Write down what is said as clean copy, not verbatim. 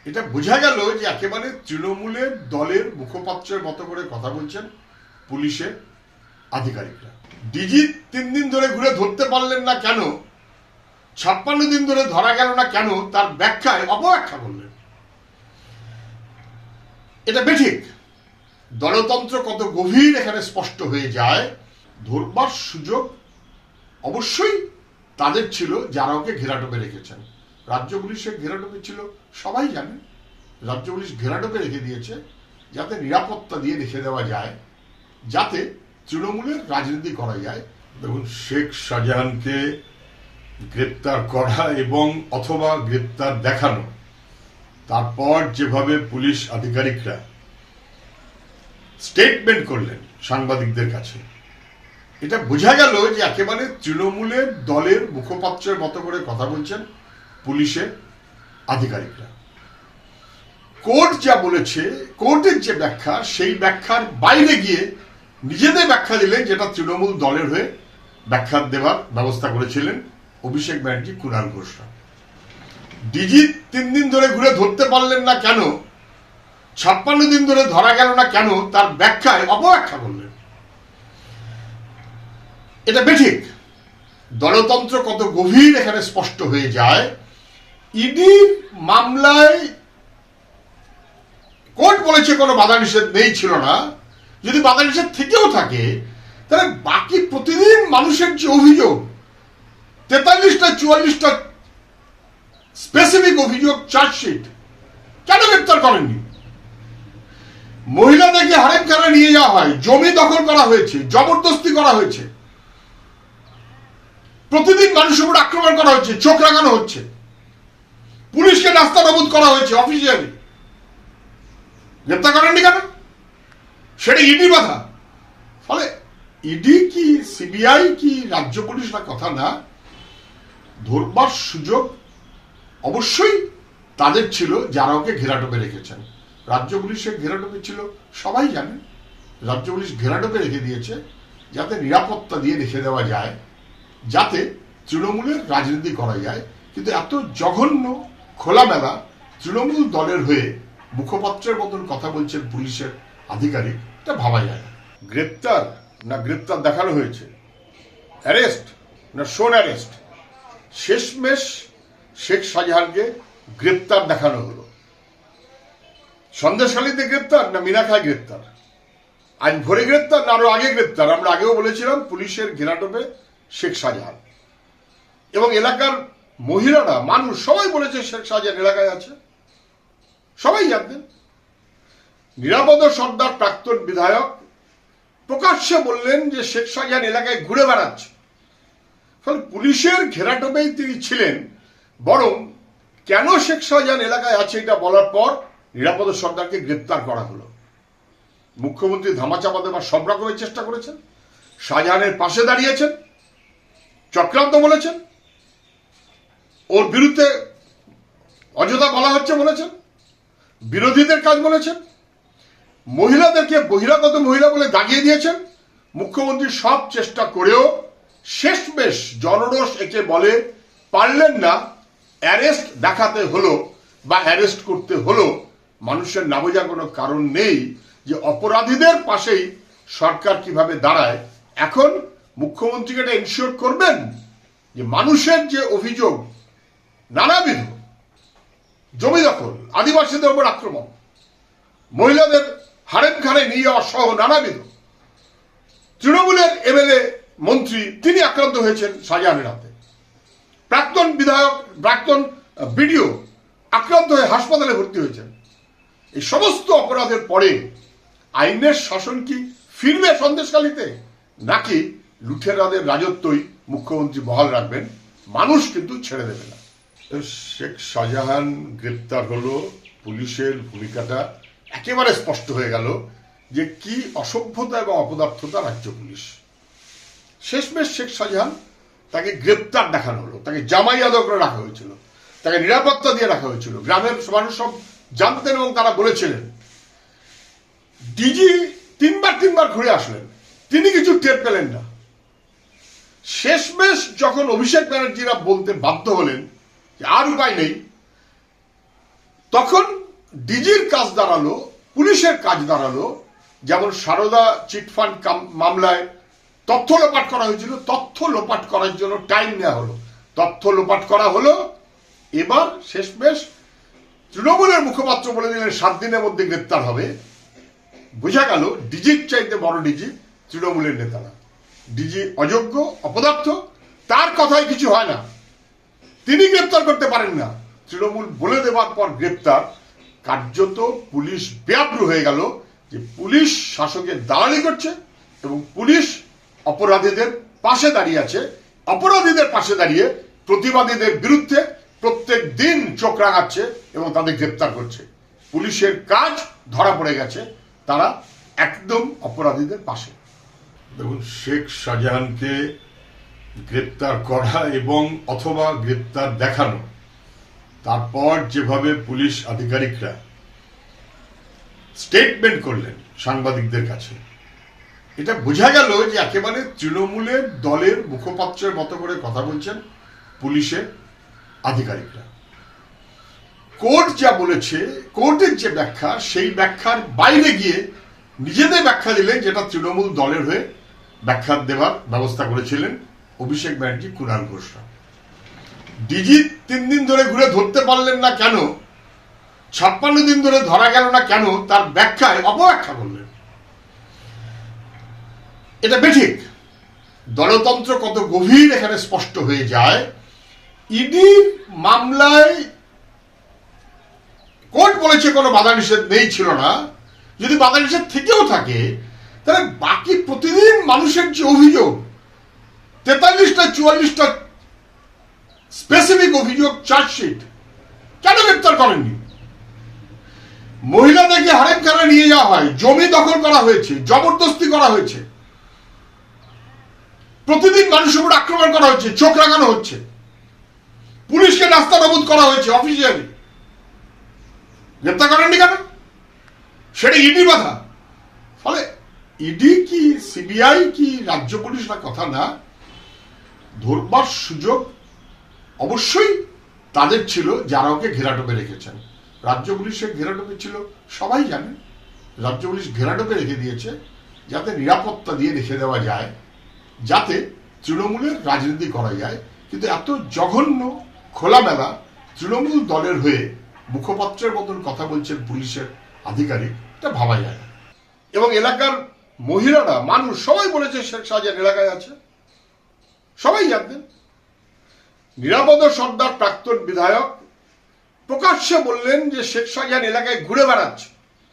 এটা বোঝা গেল যে একেবারে তৃণমূলের দলের মুখপাত্রের মতো করে কথা বলছেন পুলিশের আধিকারিকরা। ডিজি 3 দিন ধরে ঘুরে ধরতে পারলেন না কেন, 56 দিন ধরে ধরা গেল না কেন, তার ব্যাখ্যায় অপব্যাখ্যা করলেন। এটা বেঠিক। দলতন্ত্র কত গভীর এখানে স্পষ্ট হয়ে যায়। ধরবার সুযোগ অবশ্যই তাদের ছিল যারা ওকে ঘেরাটোপে রেখেছেন। রাজ্য পুলিশের ঘেরাটোপে ছিল, সবাই জানেন। রাজ্য পুলিশ ঘেরাটোপে রেখে দিয়েছে যাতে নিরাপত্তা দিয়ে রেখে দেওয়া যায়, যাতে তৃণমূলের রাজনীতি করা যায়। দেখুন, শেখ শাহজাহানকে গ্রেপ্তার করা এবং অথবা গ্রেপ্তার দেখানো, তারপর যেভাবে পুলিশ আধিকারিকরা স্টেটমেন্ট করলেন সাংবাদিকদের কাছে, এটা বোঝা গেল যে একেবারে তৃণমূলের দলের মুখপাত্রের মতো করে কথা বলছেন পুলিশের আধিকারিকরা। কোর্ট যা বলেছে, কোর্টের যে ব্যাখ্যা, সেই ব্যাখ্যার বাইরে গিয়ে নিজেদের ব্যাখ্যা দিলেন, যেটা তৃণমূল দলের হয়ে ব্যাখ্যা দেওয়ার ব্যবস্থা করেছিলেন অভিষেক ব্যানার্জি, কুণাল ঘোষরা। ডিজি 3 দিন ধরে ঘুরে ধরতে পারলেন না কেন, 56 দিন ধরে ধরা গেল না কেন, তার ব্যাখ্যায় অপব্যাখ্যা করলেন। এটা বেঠিক। দলতন্ত্র কত গভীর এখানে স্পষ্ট হয়ে যায়। ইডির মামলায় কোর্ট বলেছে কোনো বাধা নিষেধ নেই, ছিল না। যদি বাধা নিষেধ থেকেও থাকে, তাহলে বাকি প্রতিদিন মানুষের যে অভিযোগ, 43টা 44টা স্পেসিফিক অভিযোগ চার্জশিট, কেন গ্রেপ্তার করেননি? মহিলাদেরকে হারেমখানে নিয়ে যাওয়া হয়, জমি দখল করা হয়েছে, জবরদস্তি করা হয়েছে, প্রতিদিন মানুষের উপর আক্রমণ করা হচ্ছে, চোখ রাঙানো হচ্ছে, পুলিশকে রাস্তা অবরোধ করা হয়েছে অফিসিয়ালি। গ্রেপ্তার করেননি কেন? সেটা ইডি বাধা। ফলে ইডি কি সিবিআই কি রাজ্য পুলিশ না কথা না, ধরবার সুযোগ অবশ্যই তাদের ছিল যারা ওকে ঘেরাটোপে রেখেছেন। রাজ্য পুলিশের ঘেরাটোপে ছিল, সবাই জানেন। রাজ্য পুলিশ ঘেরাটোপে রেখে দিয়েছে যাতে নিরাপত্তা দিয়ে রেখে দেওয়া যায়, যাতে তৃণমূলের রাজনীতি করা যায়। কিন্তু এত জঘন্য খোলামেলা তৃণমূল দলের হয়ে মুখপাত্রের মতন কথা বলছেন পুলিশের আধিকারিক, এটা ভাবা যায় না। গ্রেপ্তার না গ্রেপ্তার দেখানো হয়েছে, অ্যারেস্ট না শোন অ্যারেস্ট, শেষমেশ শেখ শাহজাহানকে গ্রেপ্তার দেখানো হলো। সন্দেশখালীতে গ্রেপ্তার না মিনাখায় গ্রেপ্তার, আজ ভোরে গ্রেপ্তার না আরো আগে গ্রেপ্তার। আমরা আগেও বলেছিলাম পুলিশের ঘেরাটোপে শেখ শাহজাহান, এবং এলাকার মহিলারা, মানুষ সবাই বলেছে শেখ শাহজাহান এলাকায় আছে, সবাই জানতেন। নিরাপদ সর্দার প্রাক্তন বিধায়ক প্রকাশ্যে বললেন যে শেখ শাহজাহান এলাকায় ঘুরে বেড়াচ্ছে। ফলে পুলিশের ঘেরাটোপেই তিনি ছিলেন, বরং কেন শেখ শাহজাহান এলাকায় আছে এটা বলার পর নিরাপদ সর্দারকে গ্রেপ্তার করা হলো। মুখ্যমন্ত্রী ধামাচাপা দেওয়ার সব রকমের চেষ্টা করেছেন, শাহজাহানের পাশে দাঁড়িয়েছেন, চক্রান্ত বলেছেন, ওর বিরুদ্ধে অযথা বলা হচ্ছে বলেছেন, বিরোধীদের কাজ বলেছেন, মহিলাদেরকে বহিরাগত মহিলা বলে দাগিয়ে দিয়েছেন। মুখ্যমন্ত্রী সব চেষ্টা করেও শেষমেশ জনরোষ একে বলে পারলেন না, অ্যারেস্ট দেখাতে হলো বা অ্যারেস্ট করতে হলো। মানুষের না বোঝার কোনো কারণ নেই যে অপরাধীদের পাশেই সরকার কিভাবে দাঁড়ায়। এখন মুখ্যমন্ত্রীকে এটা এনশিওর করবেন যে মানুষের যে অভিযোগ, নানাবিধ জমি দখল, আদিবাসীদের উপর আক্রমণ, মহিলাদের হারেমখানে নিয়ে যাওয়া সহ নানাবিধ, তৃণমূলের এমএলএ মন্ত্রী তিনি আক্রান্ত হয়েছেন শাহজাহানের হাতে, প্রাক্তন বিধায়ক, প্রাক্তন বিডিও আক্রান্ত হয়ে হাসপাতালে ভর্তি হয়েছেন। এই সমস্ত অপরাধের পরে আইনের শাসন কি ফিরবে সন্দেশখালীতে, নাকি লুঠেরাদের রাজত্বই মুখ্যমন্ত্রী বহাল রাখবেন? মানুষ কিন্তু ছেড়ে দেবে না। শেখ শাহজাহান গ্রেপ্তার হলো, পুলিশের ভূমিকাটা একেবারে স্পষ্ট হয়ে গেল যে কি অসভ্যতা এবং অপদার্থতা রাজ্য পুলিশ। শেষমেশ শেখ শাহজাহান তাকে গ্রেপ্তার দেখানো হলো, তাকে জামাই আদর করে রাখা হয়েছিল, তাকে নিরাপত্তা দিয়ে রাখা হয়েছিল। গ্রামের মানুষ সব জানতেন এবং তারা বলেছিলেন। ডিজি তিনবার ঘুরে আসলেন, তিনি কিছু টের পেলেন না। শেষমেশ যখন অভিষেক ব্যানার্জিরা বলতে বাধ্য হলেন যে আর উপায় নেই, তখন ডিজির কাজ দাঁড়ালো, পুলিশের কাজ দাঁড়ালো, যেমন সারদা চিটফান্ড মামলায় তথ্য লোপাট করা হয়েছিল, তথ্য লোপাট করার জন্য টাইম নেওয়া হলো, তথ্য লোপাট করা হলো। এবার শেষমেশ তৃণমূলের মুখপাত্র বলে দিলেন 7 দিনের মধ্যে গ্রেপ্তার হবে। বোঝা গেল ডিজির চাইতে বড় ডিজি তৃণমূলের নেতারা। ডিজি অযোগ্য, অপদার্থ, তার কথায় কিছু হয় না, তিনি গ্রেপ্তার করতে পারেন না। তৃণমূল বলে দেওয়ার পর গ্রেপ্তার। কার্যত পুলিশ ব্যাপ্র হয়ে গেল যে পুলিশ শাসকের দালালি করছে এবং পুলিশ অপরাধীদের পাশে দাঁড়িয়ে আছে। অপরাধীদের পাশে দাঁড়িয়ে প্রতিবাদীদের বিরুদ্ধে প্রত্যেক দিন চোখ রাঙাচ্ছে এবং তাদের গ্রেপ্তার করছে। পুলিশের কাজ ধরা পড়ে গেছে, তারা একদম অপরাধীদের পাশে। দেখুন, শেখ শাহজাহানকে গ্রেপ্তার করা এবং অথবা গ্রেপ্তার দেখানো, তারপর যেভাবে পুলিশ আধিকারিকরা স্টেটমেন্ট করলেন সাংবাদিকদের কাছে, এটা বোঝা গেল যে একেবারে তৃণমূলের দলের মুখপাত্রের মতো করে কথা বলছেন পুলিশের আধিকারিকরা। কোর্ট যা বলেছে, কোর্টের যে ব্যাখ্যা, সেই ব্যাখ্যার বাইরে গিয়ে নিজেদের ব্যাখ্যা দিলেন, যেটা তৃণমূল দলের হয়ে ব্যাখ্যা দেওয়ার ব্যবস্থা করেছিলেন অভিষেক ব্যানার্জি, কুণাল ঘোষরা। ডিজি 3 দিন ধরে ঘুরে ধরতে পারলেন না কেন, 56 দিন ধরে ধরা গেল না কেন, তার ব্যাখ্যায় অপব্যাখ্যা করলেন। এটা বেঠিক। দলতন্ত্র কত গভীর এখানে স্পষ্ট হয়ে যায়। ইডির মামলায় কোর্ট বলেছে কোনো বাধা নিষেধ নেই, ছিল না। যদি বাধা নিষেধ থেকেও থাকে, তাহলে বাকি প্রতিদিন মানুষের যে অভিযোগ, 43টা 44টা স্পেসিফিক অভিযোগ চার্জশিট, কেন গ্রেপ্তার করেননি? মহিলাদেরকে হারেমখানায় নিয়ে যাওয়া হয়, জমি দখল করা হয়েছে, জবরদস্তি করা হয়েছে, প্রতিদিন মানুষের উপর আক্রমণ করা হচ্ছে, চোখ রাঙানো হচ্ছে, পুলিশকে রাস্তা অবরোধ করা হয়েছে অফিসিয়ালি। গ্রেপ্তার করেননি কেন? সেটা ইডি বাধা। ফলে ইডি কি সিবিআই কি রাজ্য পুলিশ না কথা না, ধরবার সুযোগ অবশ্যই তাদের ছিল যারা ওকে ঘেরাটোপে রেখেছেন। রাজ্য পুলিশের ঘেরাটোপে ছিল, সবাই জানেন। রাজ্য পুলিশ ঘেরাটোপে রেখে দিয়েছে যাতে নিরাপত্তা দিয়ে রেখে দেওয়া যায়, যাতে তৃণমূলের রাজনীতি করা যায়। কিন্তু এত জঘন্য খোলামেলা তৃণমূল দলের হয়ে মুখপাত্রের মতন কথা বলছেন পুলিশের আধিকারিক, এটা ভাবা যায় না। এবং এলাকার মহিলারা, মানুষ সবাই বলেছে শেখ শাহজাহান এলাকায় আছে, সবাই জানতেন। নিরাপদ সর্দার প্রাক্তন বিধায়ক প্রকাশ্যে বললেন যে শেখ শাহজাহান এলাকায় ঘুরে বেড়াচ্ছে।